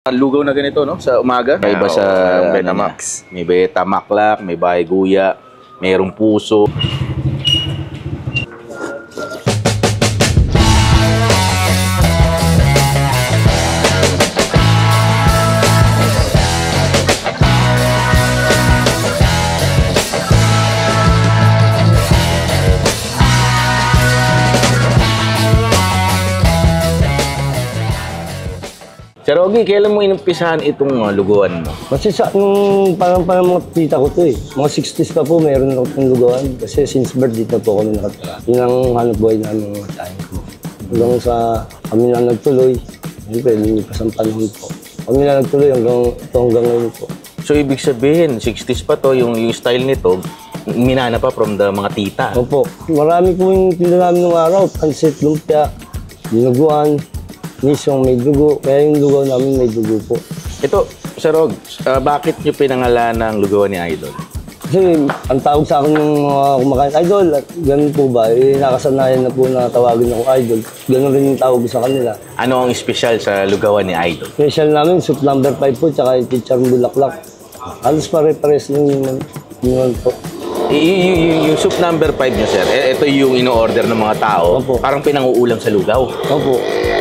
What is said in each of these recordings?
Lugaw na ganito, no? Sa umaga. May iba sa Betamax. May Betamax, may bahay guya, mayroong puso. Sir Ogie, kailan mo inumpisahan itong lugawan mo? Kasi sa parang mga tita ko to eh. Mga 60s pa po mayroon ako itong lugawan. Kasi since birth dito po kami nakatira. Yun ang hanap buhay namin mga tayo ko. Hanggang sa kami na nagtuloy. Siyempre, lilipas ang panahon po. Kami na nagtuloy hanggang ngayon po. So, ibig sabihin, 60s pa to, yung style nito, minana pa from the mga tita. Opo. Marami po yung tinda namin ng araw. Pansit, lumpia, dinuguan. Misong may dugo, kaya yung lugaw namin may dugo po. Ito, Sir Og, bakit nyo pinangalan ng lugawan ni Idol? Kasi ang tawag sa akin ng mga kumakain, Idol, ganun po ba? Eh, nakasanayan na po na tawagin ako Idol. Ganun rin yung tawag sa kanila. Ano ang espesyal sa lugawan ni Idol? Special namin, soup number 5 po, tsaka yung chicharong bulaklak. Halos pare-pares lang yun po. Yung soup number 5 nyo, sir, ito yung ino-order ng mga tao. Opo. Parang pinanguulam sa lugaw. Opo.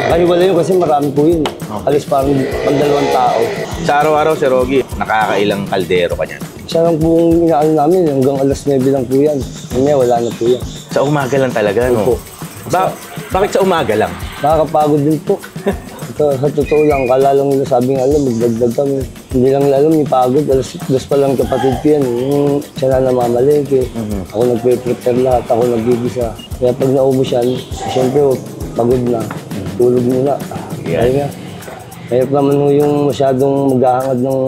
Kahiwala yun kasi marami po yun. Halos parang pang-2 tao. Sa araw-araw, Sir Ogie, nakakailang kaldero ka niyan? Siya lang po yung inaano namin, hanggang alas 9 lang po yan. Kanya wala na po yan. Sa umaga lang talaga, no? Opo. Bakit sa umaga lang? Nakakapagod din po. Ito, sa totoo lang, kala lang nila sabing alam, magdagdag kami. Hindi lang nila alam, may pagod. Alas 2 pa lang kapatid ko yan. Yung siya na namamalengke. Ako nagpe-prepare lahat, ako nagbibisa. Kaya pag naubos yan, siyempre pagod na. Tulog muna. Kaya nga. Kahit naman yung masyadong maghahangad ng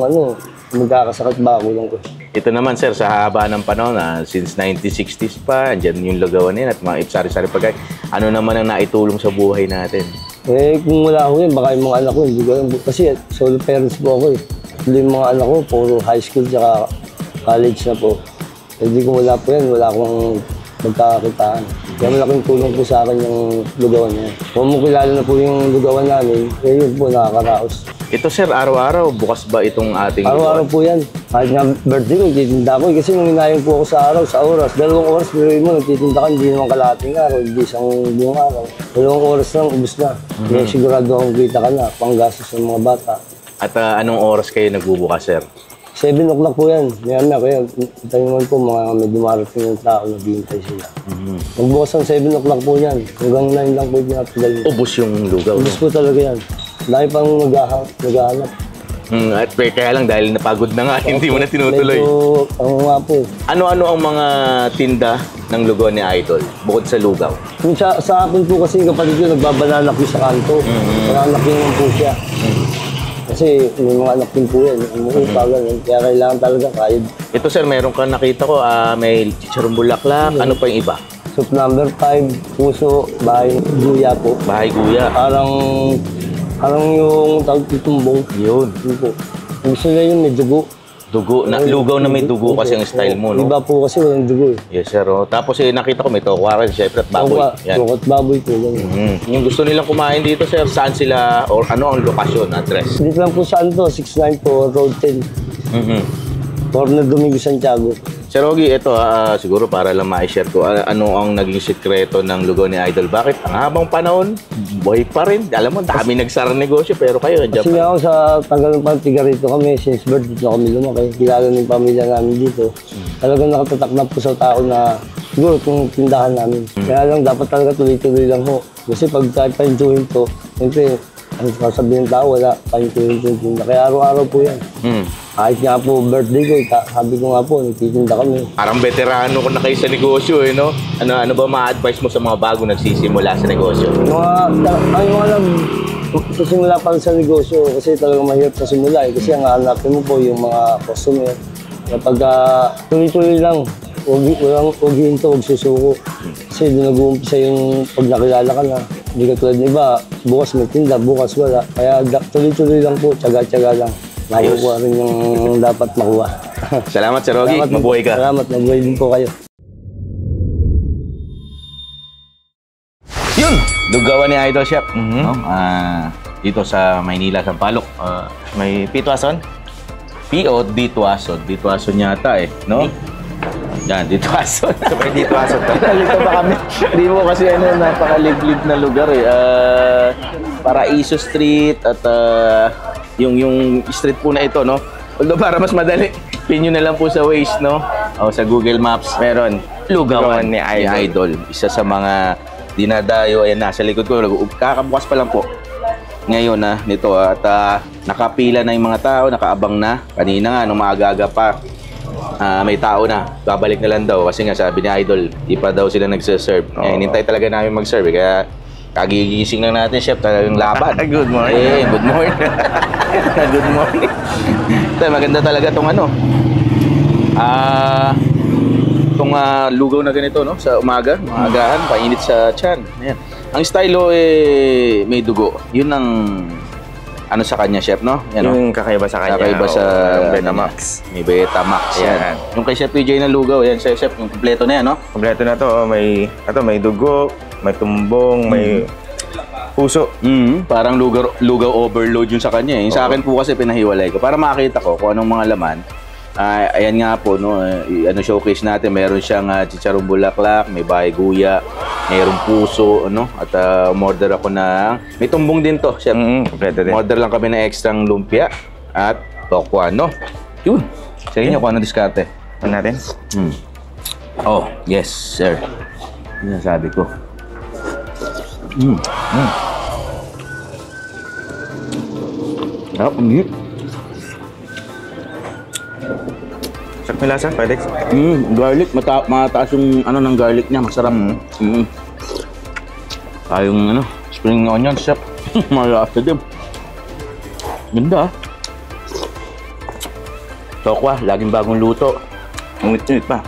magkakasakit ba ako lang ko. Ito naman, sir, sa haba ng panahon, since 1960s pa, andyan yung lugawan yan at mga sari-sari pagkain. Ano naman ang naitulong sa buhay natin? Eh, kung wala ako yun, baka yung mga anak ko, hindi ko alam. Kasi solo parents po ako eh. Yung mga anak ko, puro high school tsaka college na po. Hindi ko wala po yan, wala akong magkakakitaan. Kaya malaking tulong po sa akin yung lugawan niya. Kung mo kilala na po yung lugawan namin, eh yun po, nakakaraos. Ito, sir, araw-araw, bukas ba itong ating Araw-araw po yan. Kahit nga birthday ko, nagtitinda ko. Kasi nung inayang po ako sa araw, sa oras, 2 oras, pero mo, nagtitinda ka, hindi naman kalating araw, hindi isang buong araw. 2 oras lang, ubus na. Kaya sigurado akong kita ka na, panggastos ng mga bata. At anong oras kayo nagbubukas, sir? 7 o'clock po yan. Maya-maya, kaya kita naman po, mga may dumarating ng tao, naghihintay sila. Magbukas ang 7 o'clock po yan. Hanggang 9 lang po yung pinatagal. Ubus yung lugaw. Ubus po talaga yan. Dahil pang naghahanap. At kaya lang dahil napagod na nga, hindi mo na tinutuloy. Medyo, nga po. Ano-ano ang mga tinda ng lugawan ni Idol, bukod sa lugaw? Kung sa akin po kasi kapatid ko, nagbabanalak yung sa kanto. Banalak naman po siya. Kasi may mga anak din po yan, umuupagan, kaya kailangan talaga kayod. Ito, sir, meron ka nakita ko, may chicharong bulaklak, ano pa yung iba? Soup number 5, puso, bahay guya po. Bahay guya. Parang yung tawag tutumbong. Yun. Yun po. Gusto nila yun, may dugo. Dugo, lugaw na may dugo kasi ang style mo, no? Iba po kasi walang dugo eh. Yes, sir. Tapos nakita ko may tokwa rin, syempre, at baboy. Yan. Tokwa at baboy po. Yung gusto nilang kumain dito, sir, saan sila, or ano ang lokasyon, address? Dito lang po saan to, 694 Road 10. Corner Domingo, Santiago. Sir Ogie, ito siguro para lang ma-share ko, ano ang naging sikreto ng lugaw ni Idol? Bakit? Ang habang panahon, buhay pa rin. Alam mo, dami nagsara negosyo, pero kayo, nandiyan Kasi pa. ako sa tagal ng pantiga rito kami, since birth dito kami lumaki. Kilala ng pamilya namin dito. Talagang nakatatak na po sa tao na siguro itong tindahan namin. Kaya lang dapat talaga tuloy-tuloy lang ho. Kasi pag kahit pahintuhin to, siyempre, ang sasabihin ng tao, wala pahintuhin to yung tinda. Kaya araw-araw po yan. Kahit nga po birthday ko, sabi ko nga po, nagtitinda kami. Parang veterano ko na kayo sa negosyo, eh, no? Ano ba ma-advise mo sa mga bago nagsisimula sa negosyo? Mga nagsisimula pa rin sa negosyo kasi talagang mahirap sa simula eh. Kasi ang hanapin mo po yung mga customer. Kapag tuloy-tuloy lang, huwag hinto, huwag susuko. Kasi doon nag-uumpisa yung pag nakilala ka na. Hindi ka tulad ng iba, bukas may tinda, bukas wala. Kaya tuloy-tuloy lang po, tsaga-tsaga lang. Nakukuha rin yung dapat makuha. Salamat, Sir Ogie. Mabuhay ka. Salamat, mabuhay din po kayo. Yun! Lugawan ni Idol Chef. dito sa Maynila, Sampaloc. May Pitwason? P.O. Ditwason. Ditwason yata eh, no? Yan, Ditwason. Super Ditwason to. Nalito ba kami? Hindi mo kasi napakaliblib na lugar eh. Paraiso Street at yung street po na ito, no? Although para mas madali, pin nyo na lang po sa Waze, no? O sa Google Maps. Meron. Lugawan Ni Idol. Isa sa mga dinadayo, ayan, nasa likod ko. Kakabukas pa lang po ngayon nito at nakapila na yung mga tao, nakaabang na. Kanina nga, nung maaga-aga pa, may tao na. Babalik na lang daw kasi nga sabi ni Idol, di pa daw sila nagsiserve. Hinintay talaga namin mag-serve. Kaya kagigising lang natin, chef, talagang laban. Good morning. Good morning. Good morning. Maganda talaga itong itong lugaw na ganito, no? Sa umaga, maagahan, painit sa tiyan. Ayan. Ang stylo may dugo. Yun ang sa kanya, chef, no? Yan, Yung kakaiba sa kanya. Kakaiba sa Betamax. May Betamax. Yan. Yung kay Chef PJ na lugaw, yan, chef, yung kompleto na yan, no? Kompleto na to. May dugo, may tumbong, may puso. Parang lugaw overload yung sa kanya. Yung sa akin po kasi pinahiwalay ko para makita ko kung anong mga laman. Ayan nga po, no, showcase natin, meron siyang chicharong bulaklak, may bayguya, mayroong puso, at umorder ako may tumbong din to, chef. Kompleto din. Order lang kami ng extrang lumpia at tokwa, no? Yun. Sa inyo, kung ano diskarte? Ano natin? Oh, yes, sir. Yun ang sabi ko. Sarap, Sakto lasa, Fedex. Garlic, mataas yung ng garlic niya, masarap. Yung spring onion, chef. Malasa din. Ganda. Tokwa, laging bagong luto. Ngit-ngit pa.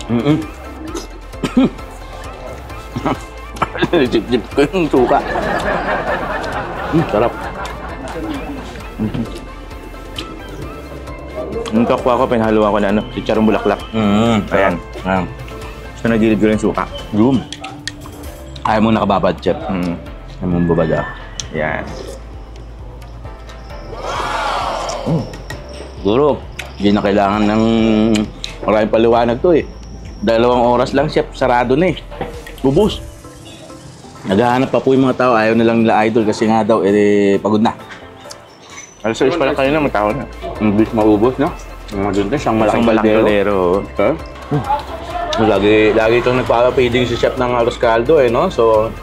Jip-jip ko yung suka. Sarap. Yung tokwa ko, pinhaluan ko na chicharong bulaklak. Ayan. So, nagilid ko rin suka. Room. Ayaw mo nakababad, chef. Ayaw mo babada. Yan. Siguro, hindi na kailangan ng maraming paliwanag to eh. 2 oras lang, chef, sarado na eh. Ubus. Naghahanap pa po yung mga tao, ayaw na lang nila Idol kasi nga daw, pagod na. Alas 6 pala kayo na, magtao na. English maubos, no? Doon na, siyang malaking kaldero. Okay. Lagi itong nagpapapiding si chef ng arroz caldo, no? So,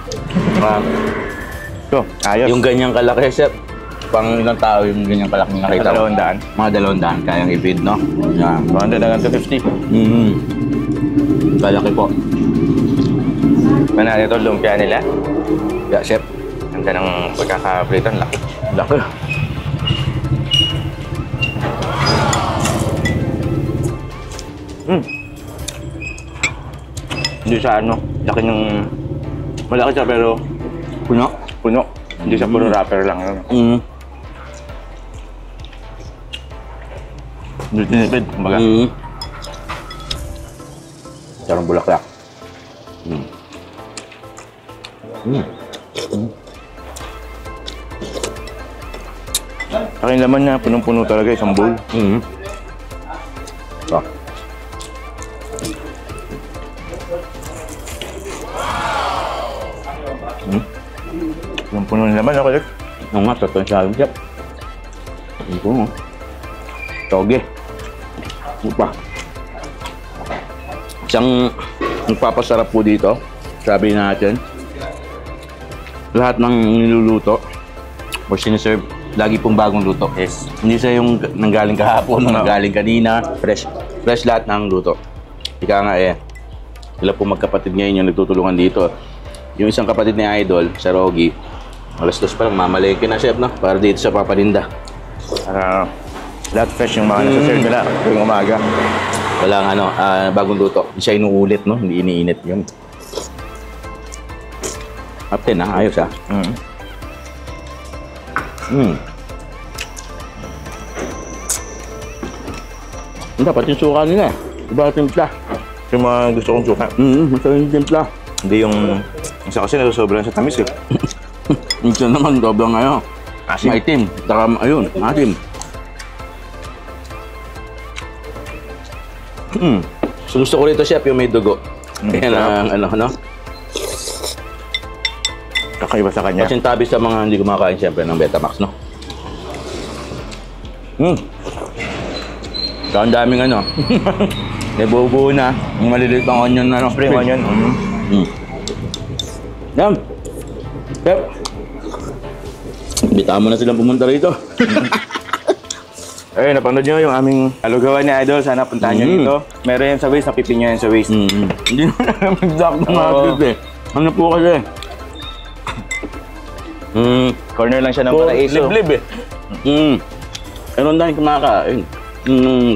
ayos. yung ganyang kalaki, chef, pang ilang tao yung ganyang kalaki nakita mo? 200. Mga 200, kayang i-feed, no? Yan. 200 hanggang 250. Kalaki po. Manalo ito, lumpia nila. Yeah, chef. Ganda ng pagkakaprito, laki. Laki. Hindi siya laki ng... Malaki siya pero Puno. Hindi siya puro wrapper lang. Hindi tinipid, kumbaga. Sarang bulaklak. Aking laman niya, punong-puno talaga, isang bowl. Punong-puno ng laman, ako, Lex. Ang nga, totoo siya. Chef. Ang puno. Toge. Upa. Isang nagpapasarap po dito, sabi natin, lahat ng niluluto o siniserve, lagi pong bagong luto. Yes. Hindi siya yung nanggaling kahapon, nanggaling kanina. Fresh. Fresh lahat ng luto. Ika nga sila po magkapatid ngayon yung nagtutulungan dito. Yung isang kapatid ni Idol, sa Rogi, alas 2 pa lang, mamalengke na, chef, no? Para dito sa papaninda. Para lahat fresh yung mga nasa-serve nila tuwing umaga. Walang bagong luto. Hindi siya inuulit, no? Hindi iniinit yun. Up 10, ayos, Dapat yung suka nila. Iba timpla. Yung mga gusto kong suka. Masarap yung timpla. Hindi yung isa kasi nasusobrahan sa tamis. Isa naman, sobrang Asim. Maitim. Saka, ayun, asim. So gusto ko rito, chef, yung may dugo. Yan ang, ano? Kakaiba sa kanya. Pasintabi sa mga hindi kumakain, siyempre, ng Betamax, no? Saka ang daming ano. May buo-buo na. Yung maliliit pang onion na, no? Spring onion. Yan. Chef. Bitaan mo na silang pumunta rito. Ayun, napanood nyo yung aming alugawan ni Idol. Sana puntahan nyo dito. Meron yan sa waist, napipin nyo yan sa waist. Hindi na naman exact na mga trip eh. Ano po kasi? Corner lang siya ng paraiso. Liblib eh. Meron tayong kumakain.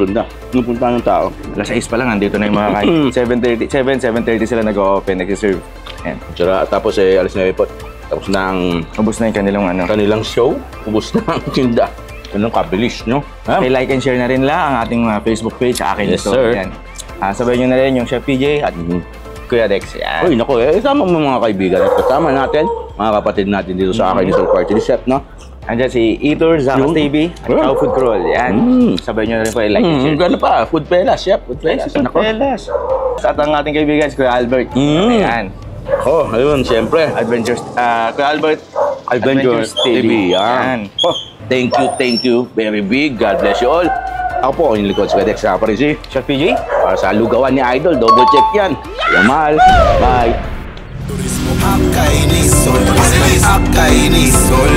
Ganda. Napunta ng tao. Alas 6 pa lang, andito na yung mga kain. 7:30 sila nag-o-open, nag-serve. Ayan. Tsara, tapos eh, alis na ipot. Tapos na ang Ubus na yung kanilang show. Ubus na ang tinda. Anong kabilis, no? Okay, like and share na rin lang ang ating Facebook page sa akin Yes, ito. sir. Yan. Sabay nyo na rin yung Chef PJ at Kuya Dex. Yan. Uy, naku, isama mo mga kaibigan. Kasama natin, mga kapatid natin dito sa akin ni Sir Party Chef, no? Andyan si Eater, Zakas Yung- TV, at Chow Food Crawl. Yan. Sabay nyo na rin po i-like and share. Ano pa? Food Pelas, Chef. Food Pelas. Nako. Pelas. At ang ating kaibigan si Kuya Albert. Ayan. Oh, ayun, siyempre. Adventures, Kuya Albert, Adventures TV. Yan. Oh, thank you. Very big. God bless you all. Ako po, yung likod si Kadex na pa rin si Chef PJ? para sa lugawan ni Idol. Double check yan. Yamal. Bye. Turismo Akainisol, Akainisol,